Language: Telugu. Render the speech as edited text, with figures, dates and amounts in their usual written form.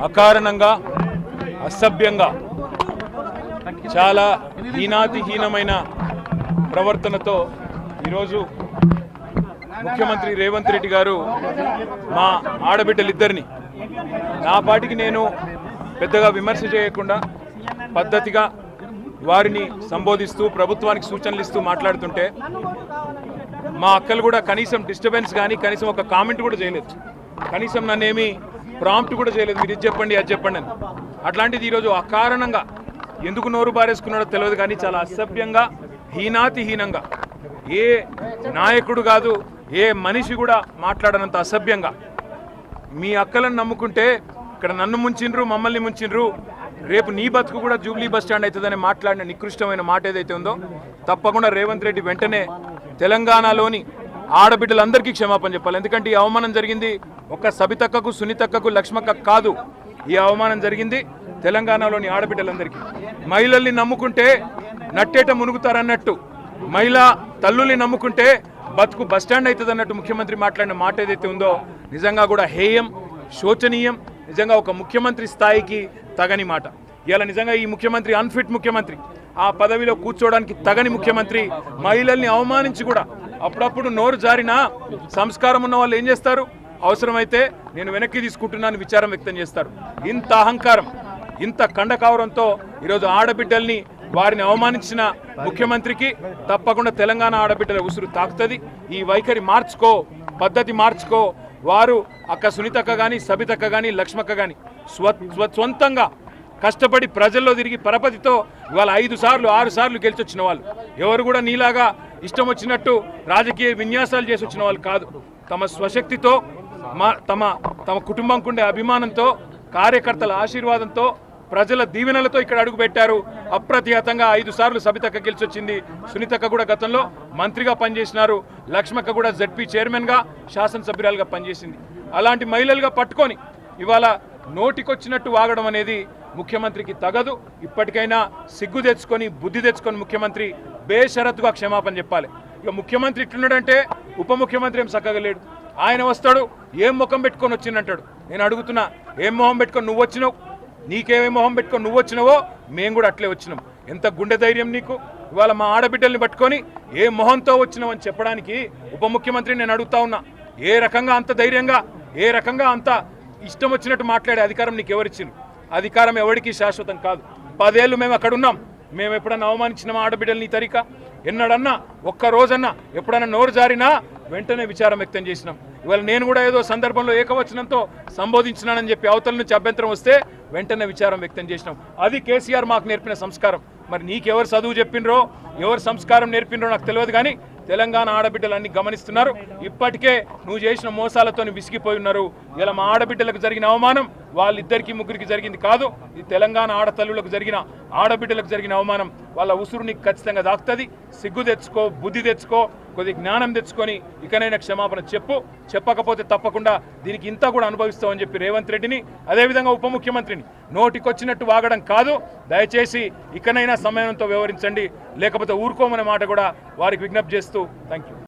అకారణంగా అసభ్యంగా చాలా హీనాతిహీనమైన ప్రవర్తనతో ఈరోజు ముఖ్యమంత్రి రేవంత్ రెడ్డి గారు మా ఆడబిడ్డలిద్దరిని నా పాటికి నేను పెద్దగా విమర్శ చేయకుండా పద్ధతిగా వారిని సంబోధిస్తూ ప్రభుత్వానికి సూచనలు ఇస్తూ మాట్లాడుతుంటే మా అక్కలు కూడా కనీసం డిస్టర్బెన్స్ కానీ కనీసం ఒక కామెంట్ కూడా చేయలేదు. కనీసం నన్నేమి ప్రాంప్ట్ కూడా చేయలేదు, మీరు ఇది చెప్పండి అది చెప్పండి అని. అట్లాంటిది ఈరోజు అకారణంగా ఎందుకు నోరు బారేసుకున్నాడో తెలియదు కానీ చాలా అసభ్యంగా హీనాతిహీనంగా ఏ నాయకుడు కాదు ఏ మనిషి కూడా మాట్లాడనంత అసభ్యంగా మీ అక్కలను నమ్ముకుంటే ఇక్కడ నన్ను ముంచిండ్రు మమ్మల్ని ముంచిండ్రు రేపు నీ బతుకు కూడా జూబ్లీ బస్ స్టాండ్ అవుతుందని మాట్లాడిన నికృష్టమైన మాట ఏదైతే ఉందో తప్పకుండా రేవంత్ రెడ్డి వెంటనే తెలంగాణలోని ఆడబిడ్డలందరికీ క్షమాపణ చెప్పాలి. ఎందుకంటే ఈ అవమానం జరిగింది ఒక సబితక్కకు సునీతక్కకు లక్ష్మక్కకు కాదు, ఈ అవమానం జరిగింది తెలంగాణలోని ఆడబిడ్డలందరికీ. మహిళల్ని నమ్ముకుంటే నట్టేట మునుగుతారన్నట్టు మహిళా తల్లుల్ని నమ్ముకుంటే బతుకు బస్టాండ్ అవుతుంది అన్నట్టు ముఖ్యమంత్రి మాట్లాడిన మాట ఏదైతే ఉందో నిజంగా కూడా హేయం శోచనీయం, నిజంగా ఒక ముఖ్యమంత్రి స్థాయికి తగని మాట. ఇలా నిజంగా ఈ ముఖ్యమంత్రి అన్ఫిట్ ముఖ్యమంత్రి, ఆ పదవిలో కూర్చోవడానికి తగని ముఖ్యమంత్రి. మహిళల్ని అవమానించి కూడా అప్పుడప్పుడు నోరు జారినా సంస్కారం ఉన్న వాళ్ళు ఏం చేస్తారు, అవసరమైతే నేను వెనక్కి తీసుకుంటున్నాను విచారం వ్యక్తం చేస్తారు. ఇంత అహంకారం ఇంత కండకావరంతో ఈరోజు ఆడబిడ్డల్ని వారిని అవమానించిన ముఖ్యమంత్రికి తప్పకుండా తెలంగాణ ఆడబిడ్డల ఉసురు తాకుతుంది. ఈ వైఖరి మార్చుకో, పద్ధతి మార్చుకో. వారు అక్క సునీతక్క కానీ సబితక్క కానీ లక్ష్మక్క కానీ స్వంతంగా కష్టపడి ప్రజల్లో తిరిగి పరపతితో ఇవాళ 5 సార్లు 6 సార్లు గెలిచొచ్చిన వాళ్ళు. ఎవరు కూడా నీలాగా ఇష్టం వచ్చినట్టు రాజకీయ విన్యాసాలు చేసి వచ్చిన వాళ్ళు కాదు. తమ స్వశక్తితో తమ కుటుంబంకుండే అభిమానంతో కార్యకర్తల ఆశీర్వాదంతో ప్రజల దీవెనలతో ఇక్కడ అడుగు పెట్టారు. అప్రతిహతంగా 5 సార్లు సబితక్క గెలిచొచ్చింది. సునీతక్క కూడా గతంలో మంత్రిగా పనిచేసినారు. లక్ష్మక్క కూడా జడ్పీ చైర్మన్గా శాసనసభ్యురాలుగా పనిచేసింది. అలాంటి మహిళలుగా పట్టుకొని ఇవాళ నోటికొచ్చినట్టు వాగడం అనేది ముఖ్యమంత్రికి తగదు. ఇప్పటికైనా సిగ్గు తెచ్చుకొని బుద్ధి తెచ్చుకొని ముఖ్యమంత్రి బేషరతుగా క్షమాపణ చెప్పాలి. ఇక ముఖ్యమంత్రి ఇట్లున్నాడంటే ఉప ముఖ్యమంత్రి ఏం చక్కగా లేడు. ఆయన వస్తాడు ఏం ముఖం పెట్టుకొని వచ్చిందంటాడు. నేను అడుగుతున్నా, ఏం మొహం పెట్టుకొని నువ్వు వచ్చినావు? నీకేమే మొహం పెట్టుకొని నువ్వు వచ్చినావో మేము కూడా అట్లే వచ్చినాం. ఎంత గుండె ధైర్యం నీకు? ఇవాళ మా ఆడబిడ్డల్ని పట్టుకొని ఏ మొహంతో వచ్చినావు అని చెప్పడానికి ఉప ముఖ్యమంత్రి నేను అడుగుతా ఉన్నా. ఏ రకంగా అంత ధైర్యంగా ఏ రకంగా అంత ఇష్టం వచ్చినట్టు మాట్లాడే అధికారం నీకు ఎవరిచ్చింది? అధికారం ఎవరికి శాశ్వతం కాదు. 10 ఏళ్ళు మేము అక్కడ ఉన్నాం. మేము ఎప్పుడన్నా అవమానించినామా ఆడబిడ్డల్ని తరిక? ఎన్నడన్నా ఒక్క రోజన్నా ఎప్పుడన్నా నోరు జారినా వెంటనే విచారం వ్యక్తం చేసినాం. ఇవాళ నేను కూడా ఏదో సందర్భంలో ఏకవచనంతో సంబోధించినానని చెప్పి అవతల నుంచి అభ్యంతరం వస్తే వెంటనే విచారం వ్యక్తం చేసినాం. అది కేసీఆర్ మాకు నేర్పిన సంస్కారం. మరి నీకెవరు చదువు చెప్పినరో ఎవరు సంస్కారం నేర్పినరో నాకు తెలియదు కానీ తెలంగాణ ఆడబిడ్డలన్నీ గమనిస్తున్నారు. ఇప్పటికే నువ్వు చేసిన మోసాలతో విసిగిపోయి ఉన్నారు. ఇలా మా ఆడబిడ్డలకు జరిగిన అవమానం వాళ్ళిద్దరికి ముగ్గురికి జరిగింది కాదు, ఈ తెలంగాణ ఆడతల్లులకు జరిగిన ఆడబిడ్డలకు జరిగిన అవమానం. వాళ్ళ ఉసురు నీకు ఖచ్చితంగా దాక్తుంది. సిగ్గు తెచ్చుకో, బుద్ధి తెచ్చుకో, కొద్ది జ్ఞానం తెచ్చుకొని ఇకనైనా క్షమాపణ చెప్పు. చెప్పకపోతే తప్పకుండా దీనికి ఇంత కూడా అనుభవిస్తామని చెప్పి రేవంత్ రెడ్డిని అదేవిధంగా ఉప ముఖ్యమంత్రిని నోటికొచ్చినట్టు వాగడం కాదు. దయచేసి ఇకనైనా సమయంతో వ్యవహరించండి, లేకపోతే ఊరుకోమనే మాట కూడా వారికి విజ్ఞప్తి చేస్తూ థ్యాంక్ యూ.